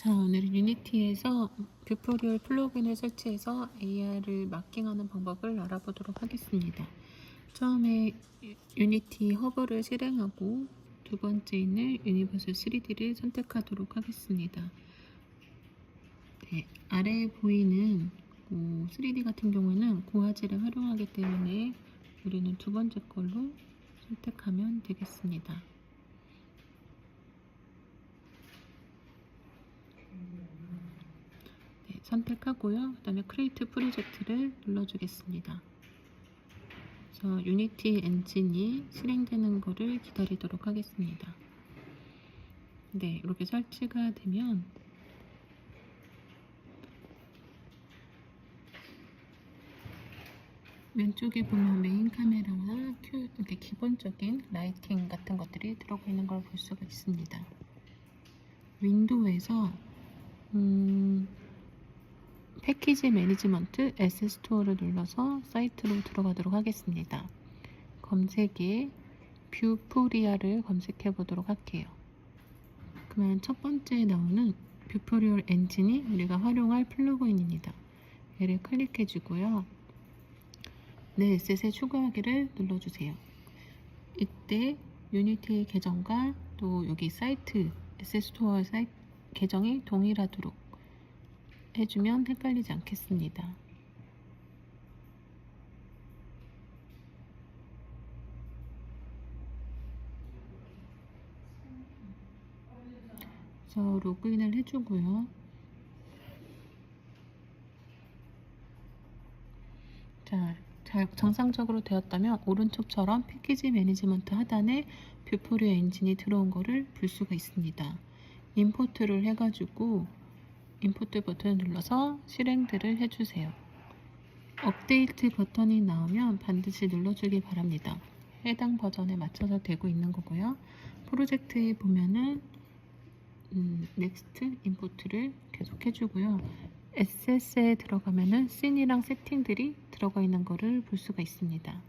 자, 오늘은 유니티에서 뷰포리얼 플러그인을 설치해서 AR을 마킹하는 방법을 알아보도록 하겠습니다. 처음에 유니티 허브를 실행하고 두 번째는 유니버설 3D를 선택하도록 하겠습니다. 네, 아래에 보이는 3D 같은 경우에는 고화질을 활용하기 때문에 우리는 두 번째 걸로 선택하면 되겠습니다. 네, 선택하고요. 그 다음에 크리에이트 프로젝트를 눌러주겠습니다. 그래서 유니티 엔진이 실행되는 것을 기다리도록 하겠습니다. 네, 이렇게 설치가 되면 왼쪽에 보면 메인 카메라와 이렇게 기본적인 라이팅 같은 것들이 들어가 있는 걸 볼 수가 있습니다. 윈도우에서 패키지 매니지먼트 에셋 스토어를 눌러서 사이트로 들어가도록 하겠습니다. 검색에 뷰포리아를 검색해 보도록 할게요. 그러면 첫 번째 나오는 뷰포리얼 엔진이 우리가 활용할 플러그인입니다. 얘를 클릭해 주고요. 내 에셋에 추가하기를 눌러주세요. 이때 유니티 계정과 또 여기 사이트 에셋 스토어 사이트 계정이 동일하도록 해주면 헷갈리지 않겠습니다. 그래서 로그인을 해주고요. 자, 정상적으로 되었다면 오른쪽처럼 패키지 매니지먼트 하단에 뷰포리어 엔진이 들어온 거를 볼 수가 있습니다. 임포트를 해가지고 임포트 버튼을 눌러서 실행들을 해주세요. 업데이트 버튼이 나오면 반드시 눌러주기 바랍니다. 해당 버전에 맞춰서 되고 있는 거고요. 프로젝트에 보면은 넥스트 임포트를 계속 해주고요. 에셋에 들어가면은 씬이랑 세팅들이 들어가 있는 거를 볼 수가 있습니다.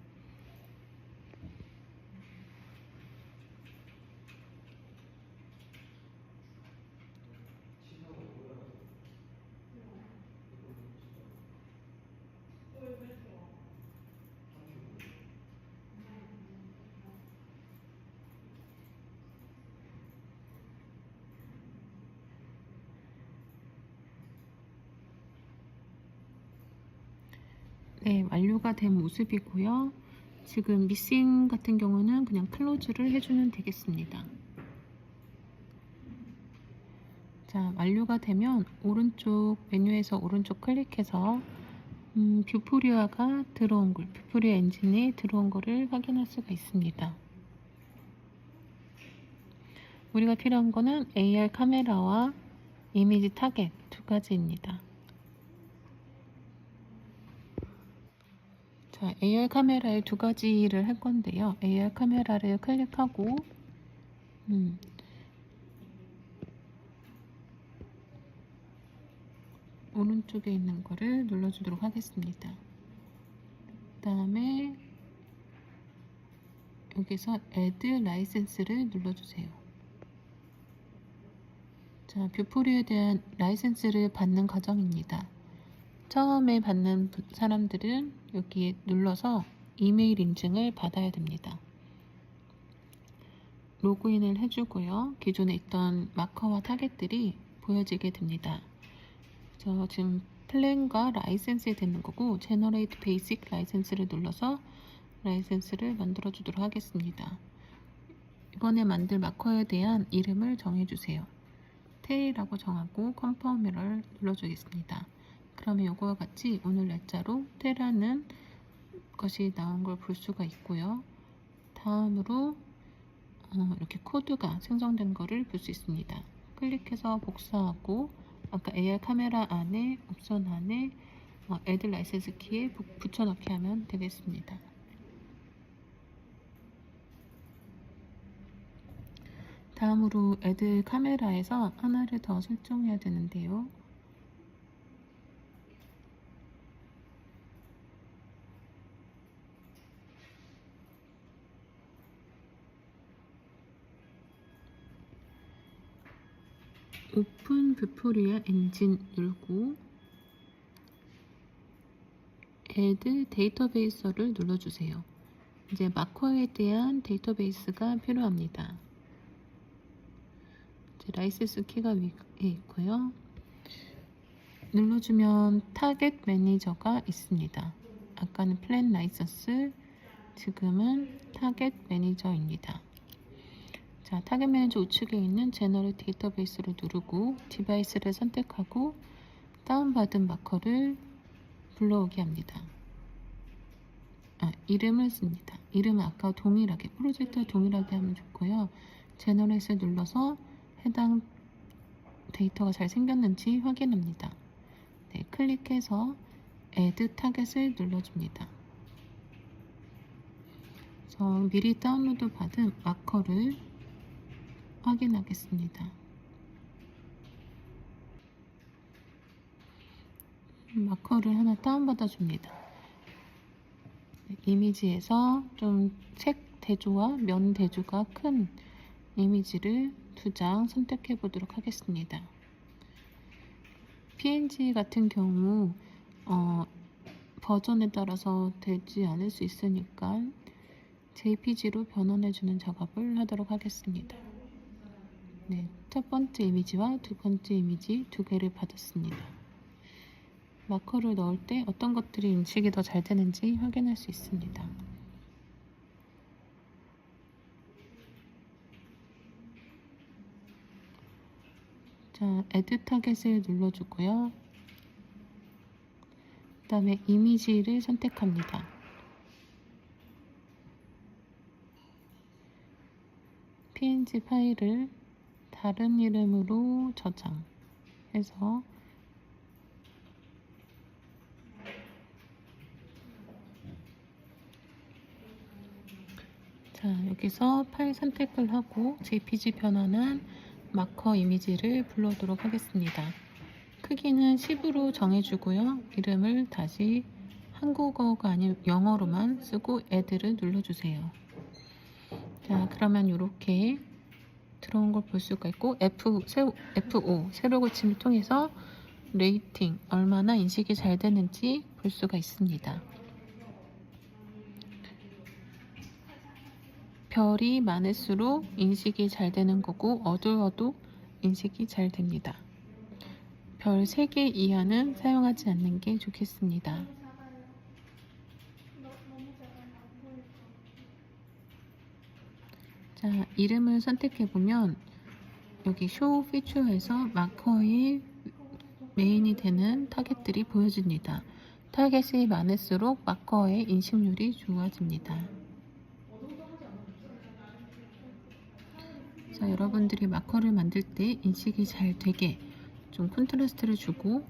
네, 완료가 된 모습이고요. 지금 미싱 같은 경우는 그냥 클로즈를 해주면 되겠습니다. 자, 완료가 되면 오른쪽 메뉴에서 오른쪽 클릭해서 뷰포리아가 들어온 걸, 뷰포리아 엔진이 들어온 거를 확인할 수가 있습니다. 우리가 필요한 거는 AR 카메라와 이미지 타겟 두 가지입니다. 자, AR 카메라의 두 가지를 할 건데요. AR 카메라를 클릭하고 오른쪽에 있는 거를 눌러주도록 하겠습니다. 그 다음에 여기서 Add 라이센스를 눌러주세요. 자, 뷰포리에 대한 라이센스를 받는 과정입니다. 처음에 받는 사람들은 여기에 눌러서 이메일 인증을 받아야 됩니다. 로그인을 해주고요. 기존에 있던 마커와 타겟들이 보여지게 됩니다. 그래서 지금 플랜과 라이센스에 되는 거고 제너레이트 베이직 라이센스를 눌러서 라이센스를 만들어 주도록 하겠습니다. 이번에 만들 마커에 대한 이름을 정해주세요. 테일이라고 정하고 컨펌을 눌러주겠습니다. 그러면 이거와 같이 오늘 날짜로 테라는 것이 나온 걸 볼 수가 있고요. 다음으로 이렇게 코드가 생성된 거를 볼 수 있습니다. 클릭해서 복사하고 아까 AR 카메라 안에 옵션 안에 Add 라이센스 키에 붙여넣기 하면 되겠습니다. 다음으로 Add 카메라에서 하나를 더 설정해야 되는데요. 오픈 뷰포리아 엔진 누르고 Add 데이터베이스를 눌러주세요. 이제 마커에 대한 데이터베이스가 필요합니다. 이제 라이센스 키가 위에 있고요. 눌러주면 타겟 매니저가 있습니다. 아까는 플랜 라이선스, 지금은 타겟 매니저입니다. 자, 타겟 매니저 우측에 있는 제너럴 데이터베이스를 누르고 디바이스를 선택하고 다운받은 마커를 불러오게 합니다. 이름을 씁니다. 이름은 아까 동일하게, 프로젝트와 동일하게 하면 좋고요. 제너럴을 눌러서 해당 데이터가 잘 생겼는지 확인합니다. 네, 클릭해서 Add 타겟을 눌러줍니다. 그래서 미리 다운로드 받은 마커를 확인하겠습니다. 마커를 하나 다운받아 줍니다. 이미지에서 좀 색 대조와 면 대조가 큰 이미지를 2장 선택해 보도록 하겠습니다. PNG 같은 경우 버전에 따라서 되지 않을 수 있으니까 JPG로 변환해 주는 작업을 하도록 하겠습니다. 네, 첫 번째 이미지와 두 번째 이미지 2개를 받았습니다. 마커를 넣을 때 어떤 것들이 인식이 더 잘 되는지 확인할 수 있습니다. 자, Add 타겟을 눌러주고요. 그 다음에 이미지를 선택합니다. PNG 파일을 다른 이름으로 저장해서 자, 여기서 파일 선택을 하고 JPG 변환한 마커 이미지를 불러오도록 하겠습니다. 크기는 10으로 정해주고요. 이름을 다시 한국어가 아닌 영어로만 쓰고 Add를 눌러주세요. 자, 그러면 이렇게 들어온 걸 볼 수가 있고 F5 세로 고침을 통해서 레이팅 얼마나 인식이 잘 되는지 볼 수가 있습니다. 별이 많을수록 인식이 잘 되는 거고 어두워도 인식이 잘 됩니다. 별 3개 이하는 사용하지 않는 게 좋겠습니다. 자, 이름을 선택해보면 여기 쇼 피처에서 마커의 메인이 되는 타겟들이 보여집니다. 타겟이 많을수록 마커의 인식률이 좋아집니다. 자, 여러분들이 마커를 만들 때 인식이 잘 되게 좀 콘트라스트를 주고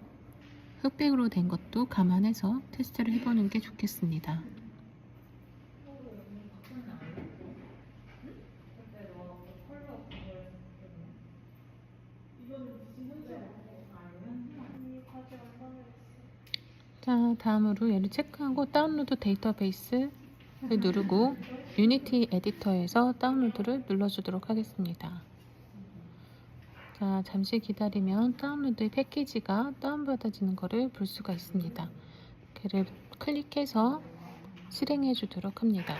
흑백으로 된 것도 감안해서 테스트를 해보는 게 좋겠습니다. 자, 다음으로 얘를 체크하고 다운로드 데이터베이스를 누르고 유니티 에디터에서 다운로드를 눌러주도록 하겠습니다. 자, 잠시 기다리면 다운로드 패키지가 다운받아지는 것을 볼 수가 있습니다. 걔를 클릭해서 실행해 주도록 합니다.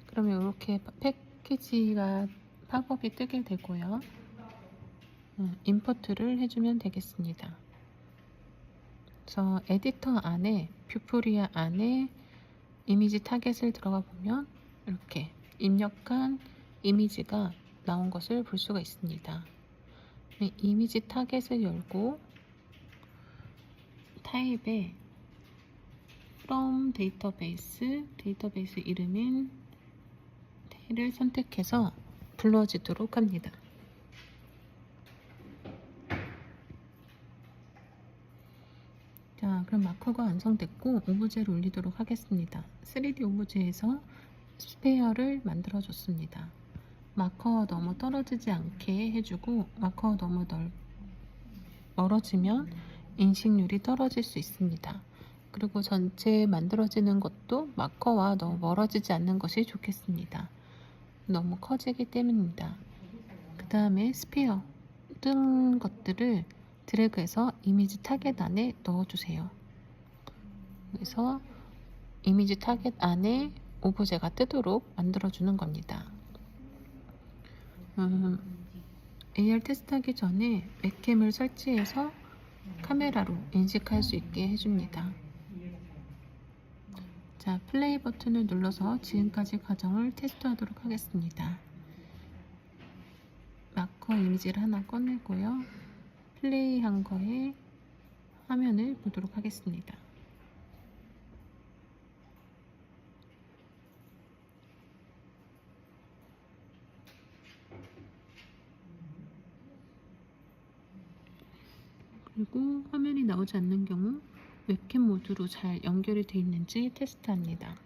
그러면 이렇게 패키지가 팝업이 뜨게 되고요. 임포트를 해주면 되겠습니다. 그래서 에디터 안에 뷰포리아 안에 이미지 타겟을 들어가 보면 이렇게 입력한 이미지가 나온 것을 볼 수가 있습니다. 이미지 타겟을 열고 타입에 from 데이터베이스 이름인 테일을 선택해서 불러지도록 합니다. 자, 그럼 마커가 완성됐고 오브제를 올리도록 하겠습니다. 3D 오브제에서 스페어를 만들어 줬습니다. 마커가 너무 떨어지지 않게 해주고 마커가 너무 멀어지면 인식률이 떨어질 수 있습니다. 그리고 전체 만들어지는 것도 마커와 너무 멀어지지 않는 것이 좋겠습니다. 너무 커지기 때문입니다. 그 다음에 스페어 뜬 것들을 드래그해서 이미지 타겟 안에 넣어주세요. 그래서 이미지 타겟 안에 오브제가 뜨도록 만들어주는 겁니다. AR 테스트하기 전에 웹캠을 설치해서 카메라로 인식할 수 있게 해줍니다. 자, 플레이 버튼을 눌러서 지금까지 과정을 테스트하도록 하겠습니다. 마커 이미지를 하나 꺼내고요. 플레이한 거에 화면을 보도록 하겠습니다. 그리고 화면이 나오지 않는 경우 웹캠 모드로 잘 연결이 되어 있는지 테스트합니다.